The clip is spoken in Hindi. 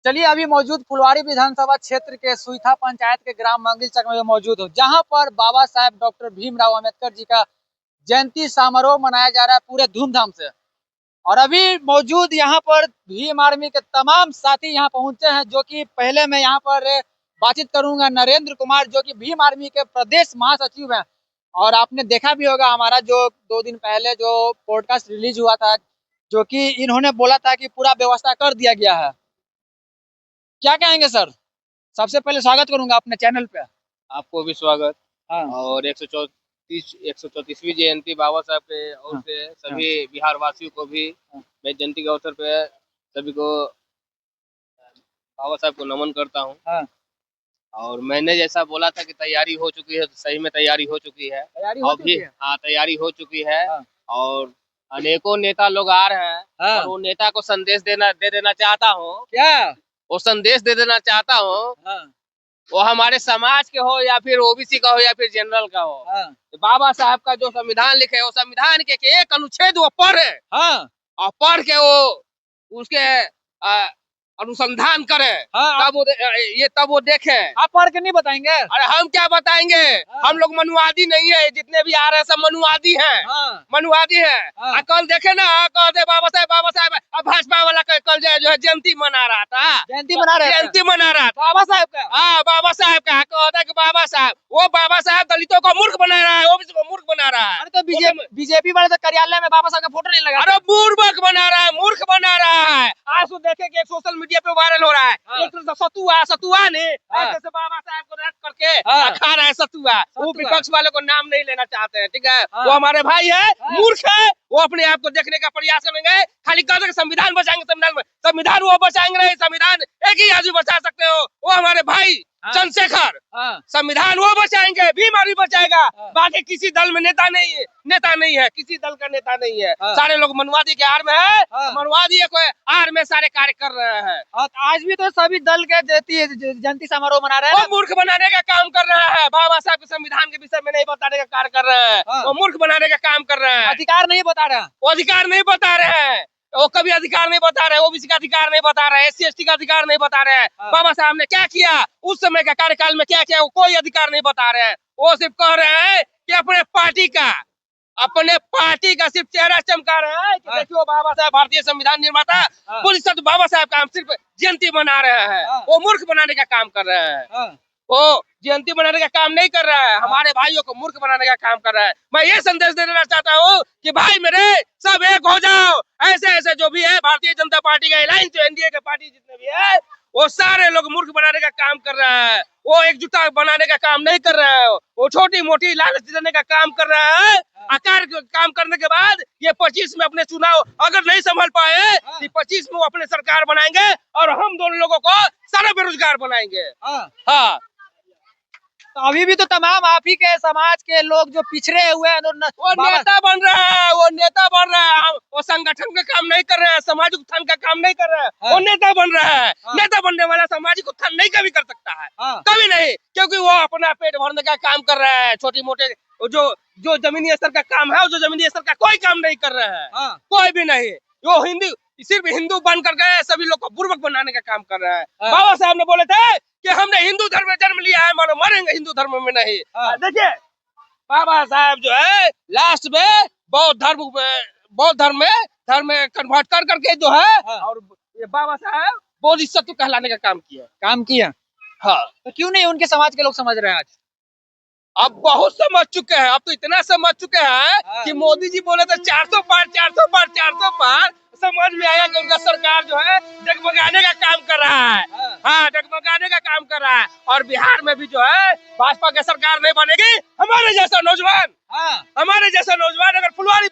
चलिए अभी मौजूद फुलवारी विधानसभा क्षेत्र के सुईथा पंचायत के ग्राम मंगिलचक में मौजूद हूँ, जहाँ पर बाबा साहेब डॉक्टर भीमराव अंबेडकर जी का जयंती समारोह मनाया जा रहा है पूरे धूमधाम से। और अभी मौजूद यहाँ पर भीम आर्मी के तमाम साथी यहाँ पहुंचे हैं, जो कि पहले मैं यहाँ पर बातचीत करूंगा नरेंद्र कुमार, जो कि भीम आर्मी के प्रदेश महासचिव हैं। और आपने देखा भी होगा हमारा जो 2 दिन पहले जो पॉडकास्ट रिलीज हुआ था, जो कि इन्होंने बोला था कि पूरा व्यवस्था कर दिया गया है। क्या कहेंगे सर? सबसे पहले स्वागत करूंगा अपने चैनल पे। आपको भी स्वागत। हाँ। और 134वीं जयंती बाबा साहब के ओर से सभी बिहार वासियों को भी मैं जयंती के अवसर पे सभी को बाबा साहब को नमन करता हूँ। हाँ। और मैंने जैसा बोला था कि तैयारी हो चुकी है, तो सही में तैयारी हो चुकी है। तैयारी हो चुकी है। हाँ। और अनेकों नेता लोग आ रहे हैं। हाँ। और वो नेता को संदेश दे देना चाहता हूँ। क्या वो संदेश दे देना चाहता हूँ। हाँ। वो हमारे समाज के हो या फिर ओबीसी का हो या फिर जनरल का हो। हाँ। तो बाबा साहब का जो संविधान लिखे है, वो संविधान के एक अनुच्छेद वो पढ़े। हाँ। और पढ़ के वो उसके अनुसंधान करे। हाँ। तब वो देखे। आप पढ़ के नहीं बताएंगे? अरे हम क्या बताएंगे? हाँ। हम लोग मनुवादी नहीं है, जितने भी आ रहे हैं सब मनुवादी हैं। हाँ। मनुवादी है। हाँ। कल देखे ना, कहते बाबा साहब अब भाजपा वाला कल जो है जयंती मना रहा था। जयंती मना रहे थे। जयंती मना रहा था बाबा साहब का। हाँ, बाबा साहब का कहता है कि बाबा साहब दलितों को मूर्ख बना रहा है, ओबीसी को मूर्ख बना रहा है। अरे तो बीजेपी वाले तो कार्यालय में बाबा साहब का फोटो नहीं लगा। अरे मूर्ख बना रहा है, मूर्ख बना रहा है। आज तो देखे कि एक सोशल मीडिया पे वायरल हो रहा है। हाँ। एक सतुआ ने हाँ। ऐसे बाबा साहब को रख करके हाँ। खा रहा है सतुआ। वो विपक्ष वाले को नाम नहीं लेना चाहते हैं, ठीक है। हाँ। वो हमारे भाई है। हाँ। मूर्ख है। वो अपने आप को देखने का प्रयास करेंगे, खाली कहते संविधान बचाएंगे। संविधान वो बचाएंगे नहीं, संविधान एक ही आदमी बचा सकते हो, वो हमारे भाई चंद्रशेखर। संविधान वो बचाएंगे, भीम आर्मी बचाएगा। बाकी किसी दल में नेता नहीं है, किसी दल का नेता नहीं है। सारे लोग मनुवादी के आड़ में है। मनुवादी के आड़ में सारे कार्य कर रहे हैं। आज भी तो सभी दल के जयंती समारोह मना रहे हैं। वो मूर्ख बनाने का काम कर रहा है। बाबा साहब के संविधान के विषय में नहीं बताने का कार्य कर रहे हैं। वो मूर्ख बनाने का काम कर रहे हैं। अधिकार नहीं बता रहे हैं। वो अधिकार नहीं बता रहे हैं। वो कभी अधिकार नहीं बता रहे, ओबीसी का अधिकार नहीं बता रहे, SC ST का अधिकार नहीं बता रहे। बाबा साहब ने क्या किया, उस समय का कार्यकाल में क्या किया, वो कोई अधिकार नहीं बता रहे हैं। वो सिर्फ कह रहे हैं कि अपने पार्टी का सिर्फ चेहरा चमका रहे हैं कि देखिए बाबा साहब भारतीय संविधान निर्माता। पुलिस तो बाबा साहब का हम सिर्फ जयंती मना रहे हैं। वो मूर्ख बनाने का काम कर रहे हैं। वो जयंती बनाने का काम नहीं कर रहा है, हमारे भाइयों को मूर्ख बनाने का काम कर रहा है। मैं ये संदेश देना चाहता हूँ कि भाई मेरे सब एक हो जाओ। ऐसे जो भी है भारतीय जनता पार्टी का अलायंस, जो NDA के पार्टी जितने भी है, वो सारे लोग मूर्ख बनाने का काम कर रहा है। वो एकजुटता बनाने का काम नहीं कर रहा है। वो छोटी मोटी लालच देने का काम कर रहा है। आकार काम करने के बाद ये 25 में अपने चुनाव अगर नहीं संभल पाए, तो 25 में वो अपने सरकार बनाएंगे और हम दोनों लोगों को सारा बेरोजगार बनाएंगे। हाँ। तो अभी भी तो तमाम आप ही के समाज के लोग जो पिछड़े हुए हैं वो नेता बन रहा है। वो संगठन का काम नहीं कर रहे हैं, सामाजिक उत्थान का काम नहीं कर रहे हैं। वो नेता बन रहा है। नेता बनने वाला सामाजिक उत्थान नहीं कभी कर सकता है। कभी नहीं, क्योंकि वो अपना पेट भरने का काम कर रहा है। छोटी मोटे जो जमीनी स्तर का काम है, जो जमीनी स्तर का कोई काम नहीं कर रहा है। कोई भी नहीं। वो सिर्फ हिंदू बन करके सभी लोग को बुर्बक बनाने का काम कर रहा है। बाबा साहब ने बोले थे कि हमने हिंदू धर्म में जन्म लिया है, मानो मरेंगे हिंदू धर्म में नहीं। देखिए बाबा साहब जो है लास्ट में बौद्ध धर्म में कन्वर्ट कर करके जो है, और ये बाबा साहब बोधिसत्व कहलाने का काम किया। हाँ। तो क्यों नहीं उनके समाज के लोग समझ रहे हैं आज? अब बहुत समझ चुके हैं। अब तो इतना समझ चुके हैं कि मोदी जी बोले थे 400 पार। समझ में आया कि उनका सरकार जो है डगमगाने का काम कर रहा है। हाँ, डगमगाने का काम कर रहा है। और बिहार में भी जो है भाजपा की सरकार नहीं बनेगी। हमारे जैसा नौजवान अगर फुलवारी